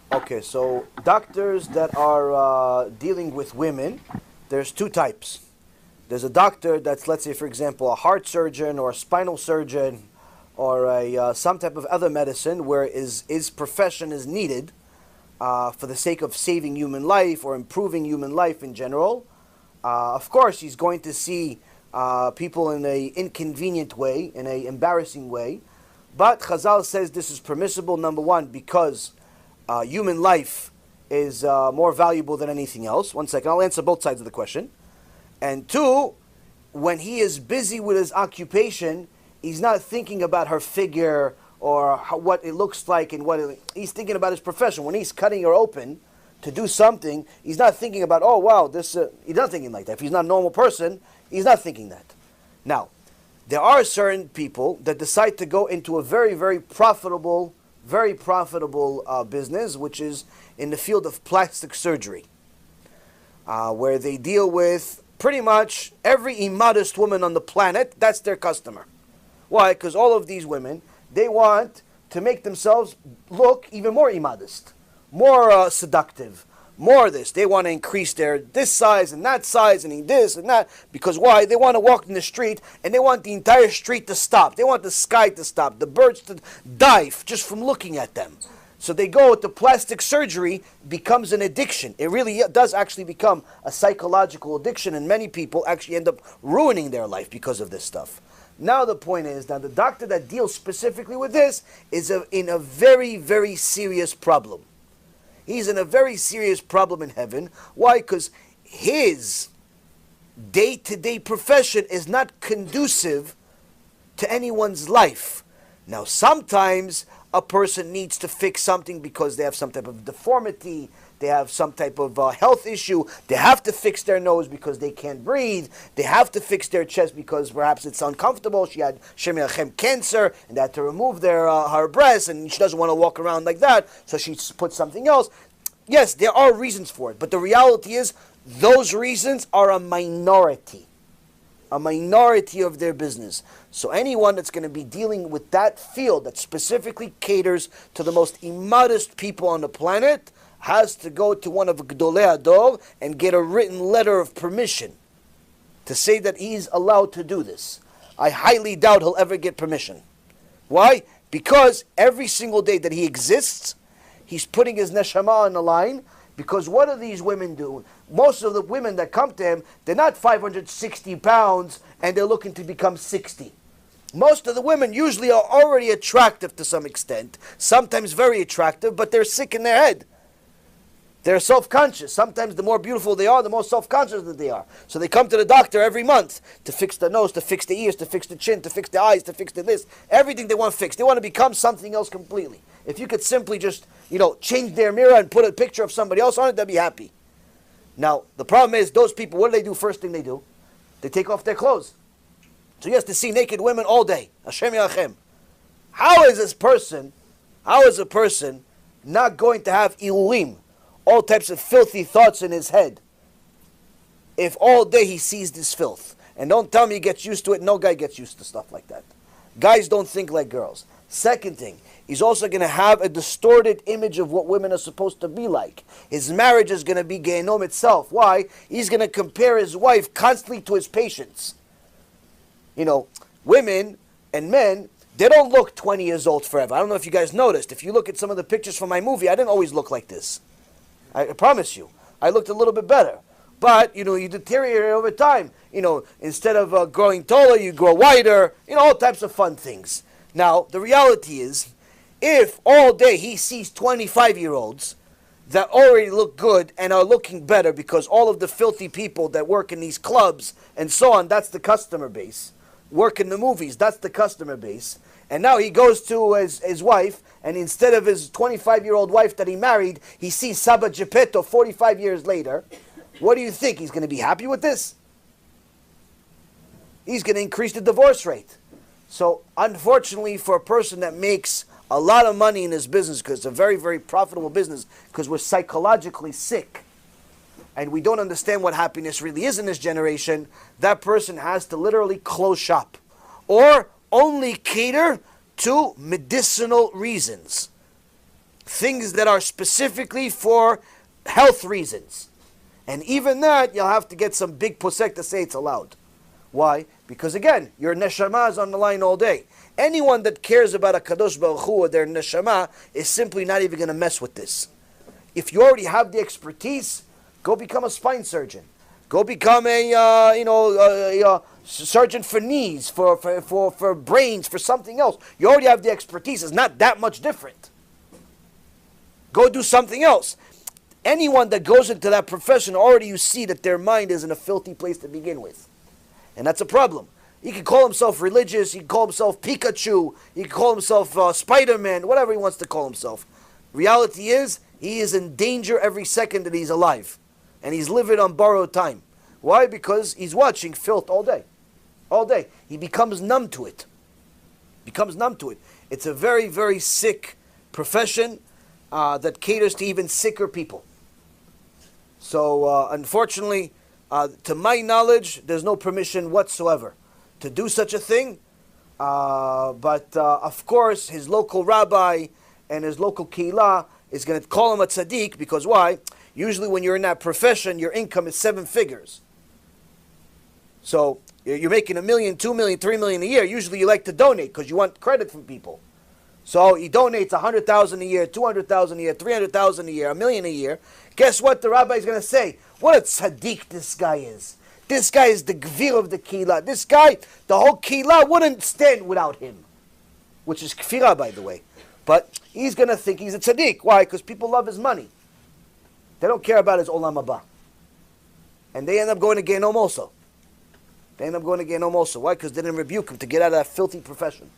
Okay, so doctors that are dealing with women, there's two types. There's a doctor that's, let's say, for example, a heart surgeon or a spinal surgeon or a some type of other medicine where his profession is needed for the sake of saving human life or improving human life in general. Of course, he's going to see people in a inconvenient way, in a embarrassing way. But Chazal says this is permissible, number one, because human life is more valuable than anything else. One second, I'll answer both sides of the question. And two, when he is busy with his occupation, he's not thinking about her figure or what it looks like and he's thinking about his profession. When he's cutting her open to do something, he's not thinking about, oh wow, this. He's not thinking like that. If he's not a normal person, he's not thinking that. Now, there are certain people that decide to go into a very, very profitable business, which is in the field of plastic surgery, where they deal with pretty much every immodest woman on the planet. That's their customer. Why? Because all of these women, they want to make themselves look even more immodest, more seductive, more this. They want to increase their this size and this and that. Because why? They want to walk in the street and they want the entire street to stop. They want the sky to stop, the birds to die just from looking at them. So they go with the plastic surgery, becomes an addiction. It really does actually become a psychological addiction, and many people actually end up ruining their life because of this stuff. Now the point is that the doctor that deals specifically with this is in a very, very serious problem. He's in a very serious problem in heaven. Why? Because his day-to-day profession is not conducive to anyone's life. Now sometimes a person needs to fix something because they have some type of deformity, they have some type of health issue, they have to fix their nose because they can't breathe, they have to fix their chest because perhaps it's uncomfortable, she had cancer and they had to remove her breast and she doesn't want to walk around like that, so she put something else. Yes, there are reasons for it, but the reality is those reasons are a minority of their business. So anyone that's going to be dealing with that field that specifically caters to the most immodest people on the planet has to go to one of Gdolei Ador and get a written letter of permission to say that he's allowed to do this. I highly doubt he'll ever get permission. Why? Because every single day that he exists, he's putting his neshama on the line. Because what do these women do? Most of the women that come to him, they're not 560 pounds and they're looking to become 60. Most of the women usually are already attractive to some extent, sometimes very attractive, but they're sick in their head. They're self-conscious. Sometimes the more beautiful they are, the more self-conscious that they are. So they come to the doctor every month to fix the nose, to fix the ears, to fix the chin, to fix the eyes, to fix the this. Everything they want fixed. They want to become something else completely. If you could simply just, change their mirror and put a picture of somebody else on it, they'd be happy. Now, the problem is, those people, what do? First thing they do, they take off their clothes. So he has to see naked women all day. Hashem Yachem. How is a person not going to have ilulim, all types of filthy thoughts in his head, if all day he sees this filth? And don't tell me he gets used to it. No guy gets used to stuff like that. Guys don't think like girls. Second thing, he's also going to have a distorted image of what women are supposed to be like. His marriage is going to be Gehenom itself. Why? He's going to compare his wife constantly to his patients. Women and men, they don't look 20 years old forever. I don't know if you guys noticed. If you look at some of the pictures from my movie, I didn't always look like this. I promise you. I looked a little bit better. But, you deteriorate over time. Instead of growing taller, you grow wider. All types of fun things. Now, the reality is, if all day he sees 25-year-olds that already look good and are looking better because all of the filthy people that work in these clubs and so on, that's the customer base. Work in the movies, that's the customer base. And now he goes to his wife, and instead of his 25-year-old wife that he married, he sees Saba Geppetto 45 years later. What do you think? He's going to be happy with this? He's going to increase the divorce rate. So, unfortunately, for a person that makes a lot of money in his business, because it's a very, very profitable business, because we're psychologically sick, and we don't understand what happiness really is in this generation, that person has to literally close shop. Or only cater to medicinal reasons. things that are specifically for health reasons. And even that, you'll have to get some big posek to say it's allowed. Why? Because again, your neshama is on the line all day. Anyone that cares about a Kadosh Baruch Hu or their neshama is simply not even going to mess with this. If you already have the expertise, go become a spine surgeon. Go become a surgeon for knees, for brains, for something else. You already have the expertise. It's not that much different. Go do something else. Anyone that goes into that profession, already you see that their mind is in a filthy place to begin with. And that's a problem. He can call himself religious, he can call himself Pikachu, he can call himself Spider-Man, whatever he wants to call himself. Reality is, he is in danger every second that he's alive. And he's living on borrowed time. Why? Because he's watching filth all day. All day. He becomes numb to it. It's a very, very sick profession that caters to even sicker people. So, unfortunately, to my knowledge, there's no permission whatsoever to do such a thing. But of course, his local rabbi and his local keilah is going to call him a tzaddik because why? Usually when you're in that profession, your income is 7 figures. So you're making $1 million, $2 million, $3 million a year. Usually you like to donate because you want credit from people. So he donates $100,000 a year, $200,000 a year, $300,000 a year, $1 million a year. Guess what the rabbi is going to say? What a tzaddik this guy is. This guy is the gvir of the keilah. This guy, the whole keilah wouldn't stand without him. Which is kfirah, by the way. But he's going to think he's a tzaddik. Why? Because people love his money. They don't care about his olam haba. And they end up going to Gehinom also. Why? Because they didn't rebuke him to get out of that filthy profession.